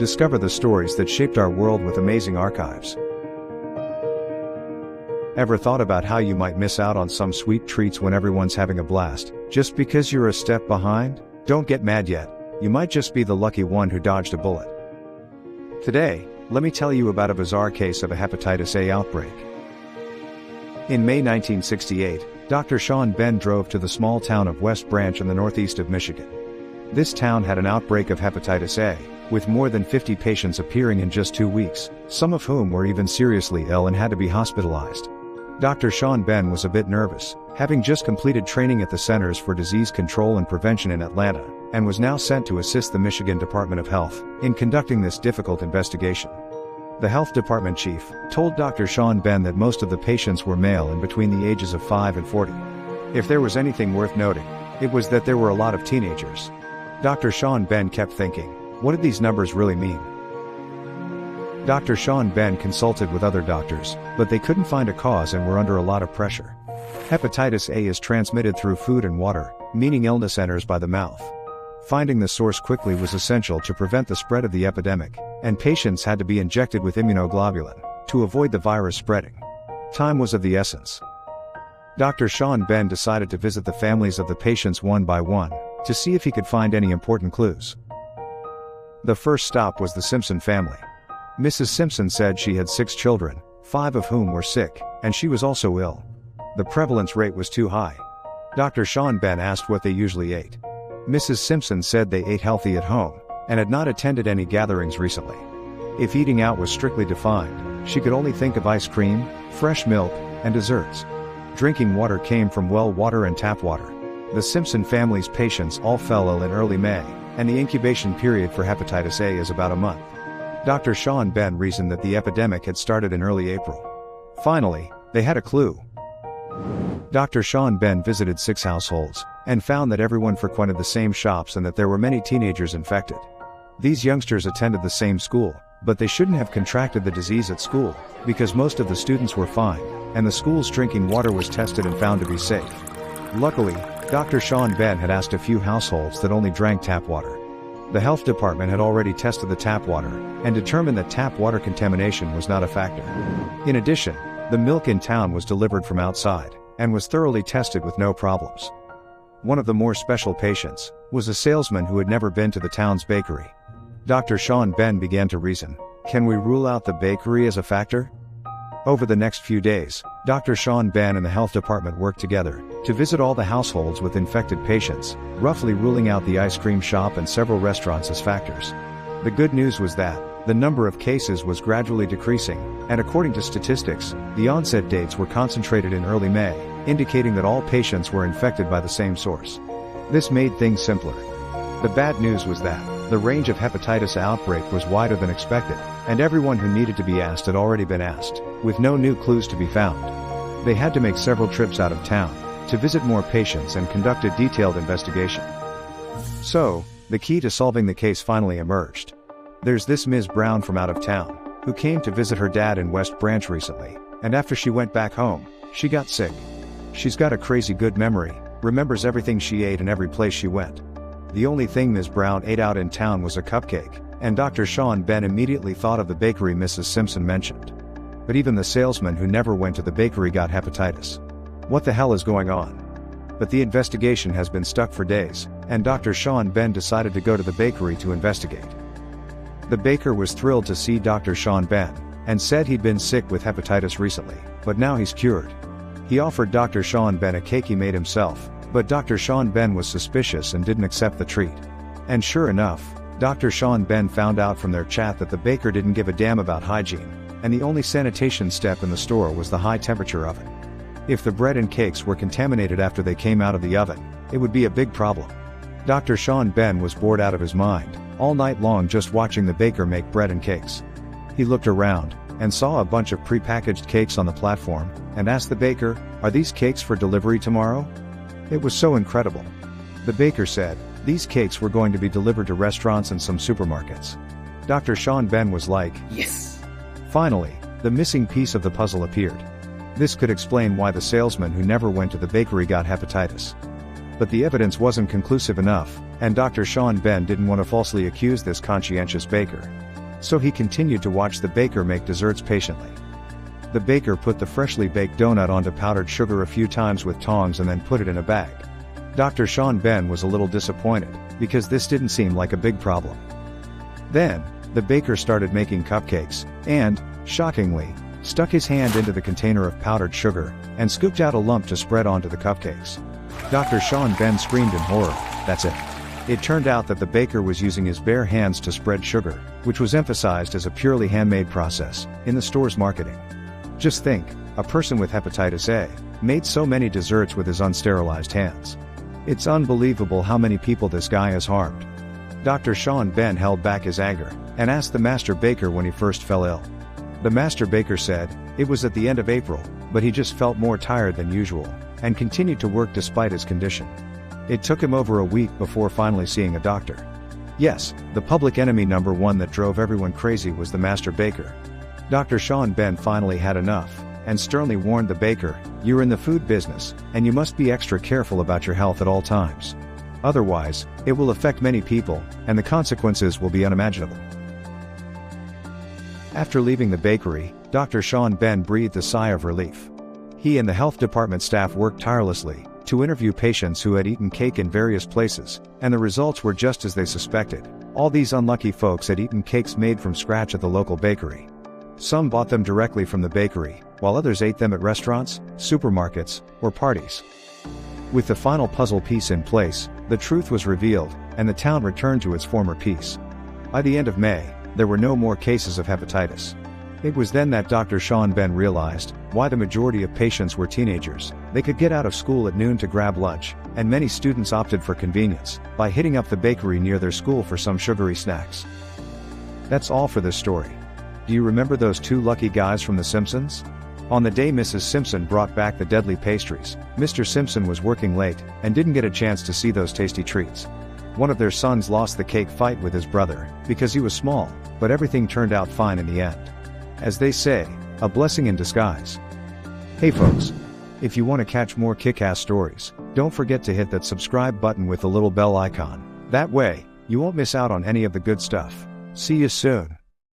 Discover the stories that shaped our world with amazing archives. Ever thought about how you might miss out on some sweet treats when everyone's having a blast, just because you're a step behind? Don't get mad yet. You might just be the lucky one who dodged a bullet. Today, let me tell you about a bizarre case of a hepatitis A outbreak. In May 1968, Dr. Sean Ben drove to the small town of West Branch in the northeast of Michigan. This town had an outbreak of hepatitis A, with more than 50 patients appearing in just 2 weeks, some of whom were even seriously ill and had to be hospitalized. Dr. Sean Ben was a bit nervous, having just completed training at the Centers for Disease Control and Prevention in Atlanta, and was now sent to assist the Michigan Department of Health in conducting this difficult investigation. The health department chief told Dr. Sean Ben that most of the patients were male and between the ages of 5 and 40. If there was anything worth noting, it was that there were a lot of teenagers. Dr. Sean Ben kept thinking, what did these numbers really mean? Dr. Sean Ben consulted with other doctors, but they couldn't find a cause and were under a lot of pressure. Hepatitis A is transmitted through food and water, meaning illness enters by the mouth. Finding the source quickly was essential to prevent the spread of the epidemic, and patients had to be injected with immunoglobulin to avoid the virus spreading. Time was of the essence. Dr. Sean Ben decided to visit the families of the patients one by one to see if he could find any important clues. The first stop was the Simpson family. Mrs. Simpson said she had 6 children, 5 of whom were sick, and she was also ill. The prevalence rate was too high. Dr. Sean Ben asked what they usually ate. Mrs. Simpson said they ate healthy at home, and had not attended any gatherings recently. If eating out was strictly defined, she could only think of ice cream, fresh milk, and desserts. Drinking water came from well water and tap water. The Simpson family's patients all fell ill in early May, and the incubation period for hepatitis A is about a month. Dr. Sean Ben reasoned that the epidemic had started in early April. Finally, they had a clue. Dr. Sean Ben visited 6 households, and found that everyone frequented the same shops and that there were many teenagers infected. These youngsters attended the same school, but they shouldn't have contracted the disease at school, because most of the students were fine, and the school's drinking water was tested and found to be safe. Luckily, Dr. Sean Ben had asked a few households that only drank tap water. The health department had already tested the tap water, and determined that tap water contamination was not a factor. In addition, the milk in town was delivered from outside, and was thoroughly tested with no problems. One of the more special patients was a salesman who had never been to the town's bakery. Dr. Sean Ben began to reason, can we rule out the bakery as a factor? Over the next few days, Dr. Sean Ben and the health department worked together to visit all the households with infected patients, roughly ruling out the ice cream shop and several restaurants as factors. The good news was that the number of cases was gradually decreasing, and according to statistics, the onset dates were concentrated in early May, indicating that all patients were infected by the same source. This made things simpler. The bad news was that the range of hepatitis A outbreak was wider than expected, and everyone who needed to be asked had already been asked, with no new clues to be found. They had to make several trips out of town to visit more patients and conduct a detailed investigation. So, the key to solving the case finally emerged. There's this Ms. Brown from out of town, who came to visit her dad in West Branch recently, and after she went back home, she got sick. She's got a crazy good memory, remembers everything she ate and every place she went. The only thing Ms. Brown ate out in town was a cupcake, and Dr. Sean Ben immediately thought of the bakery Mrs. Simpson mentioned. But even the salesman who never went to the bakery got hepatitis. What the hell is going on? But the investigation has been stuck for days, and Dr. Sean Ben decided to go to the bakery to investigate. The baker was thrilled to see Dr. Sean Ben, and said he'd been sick with hepatitis recently, but now he's cured. He offered Dr. Sean Ben a cake he made himself, but Dr. Sean Ben was suspicious and didn't accept the treat. And sure enough, Dr. Sean Ben found out from their chat that the baker didn't give a damn about hygiene, and the only sanitation step in the store was the high temperature oven. If the bread and cakes were contaminated after they came out of the oven, it would be a big problem. Dr. Sean Ben was bored out of his mind, all night long just watching the baker make bread and cakes. He looked around, and saw a bunch of prepackaged cakes on the platform, and asked the baker, "Are these cakes for delivery tomorrow?" It was so incredible. The baker said, these cakes were going to be delivered to restaurants and some supermarkets. Dr. Sean Ben was like, yes! Finally, the missing piece of the puzzle appeared. This could explain why the salesman who never went to the bakery got hepatitis. But the evidence wasn't conclusive enough, and Dr. Sean Ben didn't want to falsely accuse this conscientious baker. So he continued to watch the baker make desserts patiently. The baker put the freshly baked donut onto powdered sugar a few times with tongs and then put it in a bag. Dr. Sean Ben was a little disappointed, because this didn't seem like a big problem. Then, the baker started making cupcakes, and, shockingly, stuck his hand into the container of powdered sugar, and scooped out a lump to spread onto the cupcakes. Dr. Sean Ben screamed in horror. That's it. It turned out that the baker was using his bare hands to spread sugar, which was emphasized as a purely handmade process, in the store's marketing. Just think, a person with hepatitis A, made so many desserts with his unsterilized hands. It's unbelievable how many people this guy has harmed. Dr. Sean Ben held back his anger, and asked the master baker when he first fell ill. The master baker said, it was at the end of April, but he just felt more tired than usual, and continued to work despite his condition. It took him over a week before finally seeing a doctor. Yes, the public enemy number one that drove everyone crazy was the master baker. Dr. Sean Ben finally had enough, and sternly warned the baker, you're in the food business, and you must be extra careful about your health at all times. Otherwise, it will affect many people, and the consequences will be unimaginable. After leaving the bakery, Dr. Sean Ben breathed a sigh of relief. He and the health department staff worked tirelessly to interview patients who had eaten cake in various places, and the results were just as they suspected. All these unlucky folks had eaten cakes made from scratch at the local bakery. Some bought them directly from the bakery, while others ate them at restaurants, supermarkets, or parties. With the final puzzle piece in place, the truth was revealed, and the town returned to its former peace. By the end of May, there were no more cases of hepatitis. It was then that Dr. Sean Ben realized why the majority of patients were teenagers. They could get out of school at noon to grab lunch, and many students opted for convenience by hitting up the bakery near their school for some sugary snacks. That's all for this story. Do you remember those two lucky guys from The Simpsons? On the day Mrs. Simpson brought back the deadly pastries, Mr. Simpson was working late and didn't get a chance to see those tasty treats. One of their sons lost the cake fight with his brother because he was small, but everything turned out fine in the end. As they say, a blessing in disguise. Hey folks, if you want to catch more kick-ass stories, don't forget to hit that subscribe button with the little bell icon. That way, you won't miss out on any of the good stuff. See you soon.